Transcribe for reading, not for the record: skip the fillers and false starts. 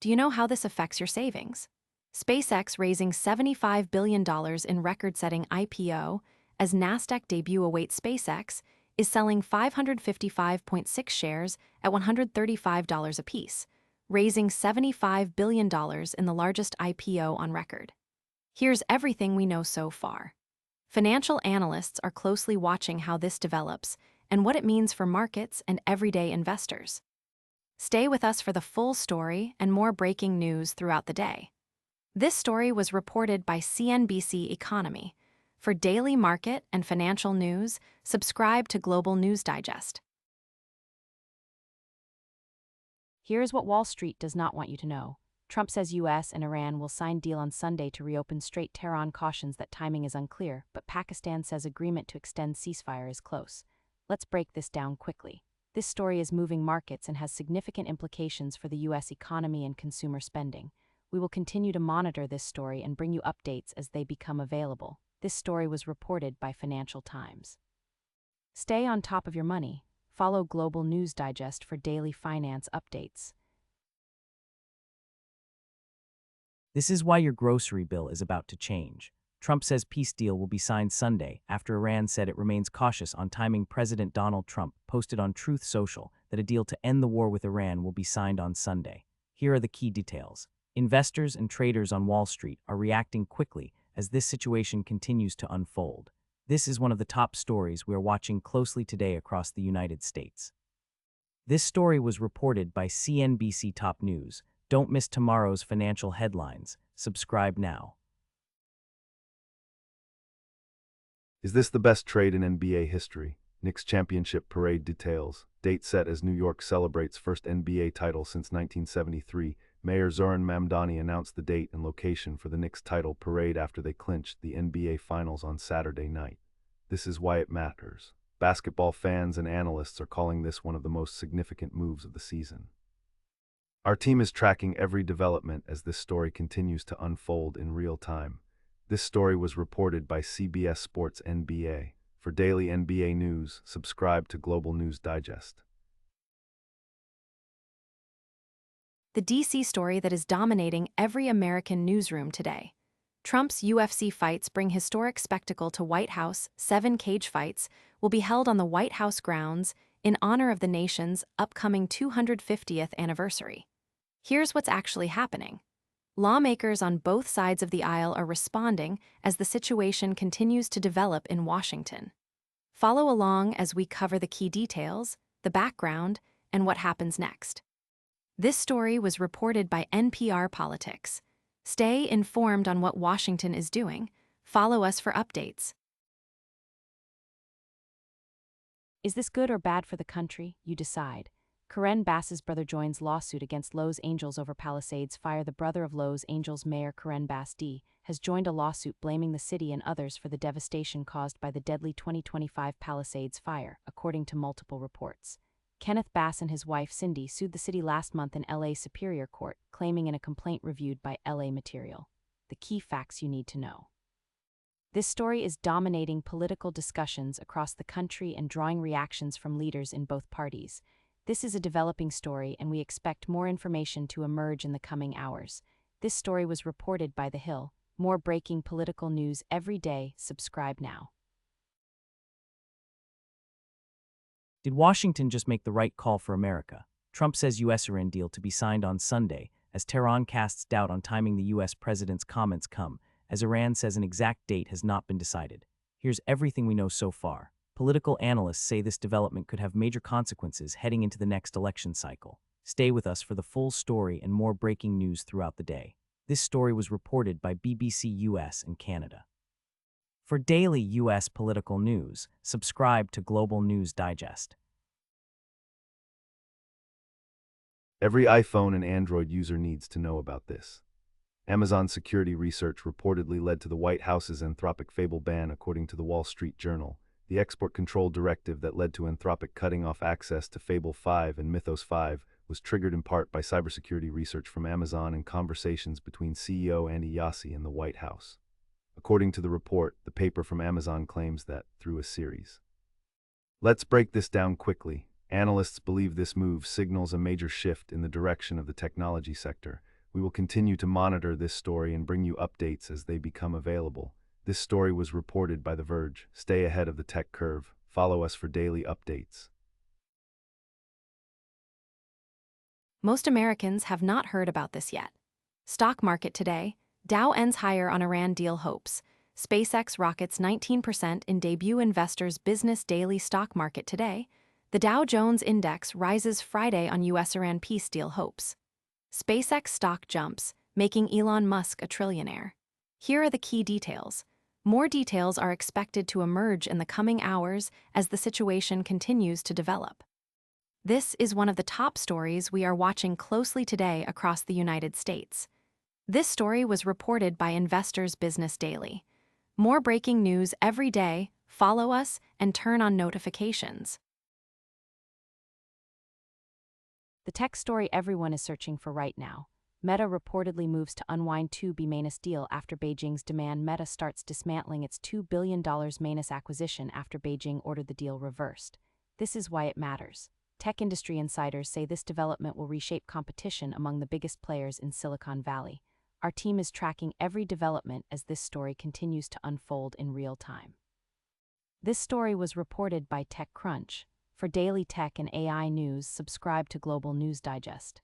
Do you know how this affects your savings? SpaceX raising $75 billion in record-setting IPO as Nasdaq debut awaits. SpaceX is selling 555.6 shares at $135 apiece, raising $75 billion in the largest IPO on record. Here's everything we know so far. Financial analysts are closely watching how this develops and what it means for markets and everyday investors. Stay with us for the full story and more breaking news throughout the day. This story was reported by CNBC Economy. For daily market and financial news, subscribe to Global News Digest. Here's what Wall Street does not want you to know. Trump says US and Iran will sign deal on Sunday to reopen Strait. Tehran cautions that timing is unclear, but Pakistan says agreement to extend ceasefire is close. Let's break this down quickly. This story is moving markets and has significant implications for the US economy and consumer spending. We will continue to monitor this story and bring you updates as they become available. This story was reported by Financial Times. Stay on top of your money. Follow Global News Digest for daily finance updates. This is why your grocery bill is about to change. Trump says peace deal will be signed Sunday after Iran said it remains cautious on timing. President Donald Trump posted on Truth Social that a deal to end the war with Iran will be signed on Sunday. Here are the key details. Investors and traders on Wall Street are reacting quickly as this situation continues to unfold. This is one of the top stories we are watching closely today across the United States. This story was reported by CNBC Top News. Don't miss tomorrow's financial headlines. Subscribe now. Is this the best trade in NBA history? Knicks championship parade details. Date set as New York celebrates first NBA title since 1973. Mayor Zoran Mamdani announced the date and location for the Knicks title parade after they clinched the NBA Finals on Saturday night. This is why it matters. Basketball fans and analysts are calling this one of the most significant moves of the season. Our team is tracking every development as this story continues to unfold in real time. This story was reported by CBS Sports NBA. For daily NBA news, subscribe to Global News Digest. The DC story that is dominating every American newsroom today. Trump's UFC fights bring historic spectacle to White House. 7 cage fights will be held on the White House grounds in honor of the nation's upcoming 250th anniversary. Here's what's actually happening. Lawmakers on both sides of the aisle are responding as the situation continues to develop in Washington. Follow along as we cover the key details, the background, and what happens next. This story was reported by NPR Politics. Stay informed on what Washington is doing. Follow us for updates. Is this good or bad for the country? You decide. Karen Bass's brother joins lawsuit against Los Angeles over Palisades fire. The brother of Los Angeles Mayor Karen Bass D. has joined a lawsuit blaming the city and others for the devastation caused by the deadly 2025 Palisades fire, according to multiple reports. Kenneth Bass and his wife Cindy sued the city last month in LA Superior Court, claiming in a complaint reviewed by LA Material. The key facts you need to know. This story is dominating political discussions across the country and drawing reactions from leaders in both parties. This is a developing story, and we expect more information to emerge in the coming hours. This story was reported by The Hill. More breaking political news every day. Subscribe now. Did Washington just make the right call for America? Trump says US-Iran deal to be signed on Sunday, as Tehran casts doubt on timing. The US president's comments come as Iran says an exact date has not been decided. Here's everything we know so far. Political analysts say this development could have major consequences heading into the next election cycle. Stay with us for the full story and more breaking news throughout the day. This story was reported by BBC US and Canada. For daily US political news, subscribe to Global News Digest. Every iPhone and Android user needs to know about this. Amazon security research reportedly led to the White House's Anthropic Fable ban, according to the Wall Street Journal. The export control directive that led to Anthropic cutting off access to Fable 5 and Mythos 5 was triggered in part by cybersecurity research from Amazon and conversations between CEO Andy Jassy and the White House. According to the report, the paper from Amazon claims that, through a series. Let's break this down quickly. Analysts believe this move signals a major shift in the direction of the technology sector. We will continue to monitor this story and bring you updates as they become available. This story was reported by The Verge. Stay ahead of the tech curve. Follow us for daily updates. Most Americans have not heard about this yet. Stock market today, Dow ends higher on Iran deal hopes. SpaceX rockets 19% in debut investors' business daily stock market today. The Dow Jones Index rises Friday on U.S.-Iran peace deal hopes. SpaceX stock jumps, making Elon Musk a trillionaire. Here are the key details. More details are expected to emerge in the coming hours as the situation continues to develop. This is one of the top stories we are watching closely today across the United States. This story was reported by Investors Business Daily. More breaking news every day. Follow us and turn on notifications. The tech story everyone is searching for right now. Meta reportedly moves to unwind $2 billion deal after Beijing's demand. Meta starts dismantling its $2 billion Manus acquisition after Beijing ordered the deal reversed. This is why it matters. Tech industry insiders say this development will reshape competition among the biggest players in Silicon Valley. Our team is tracking every development as this story continues to unfold in real time. This story was reported by TechCrunch. For daily tech and AI news, subscribe to Global News Digest.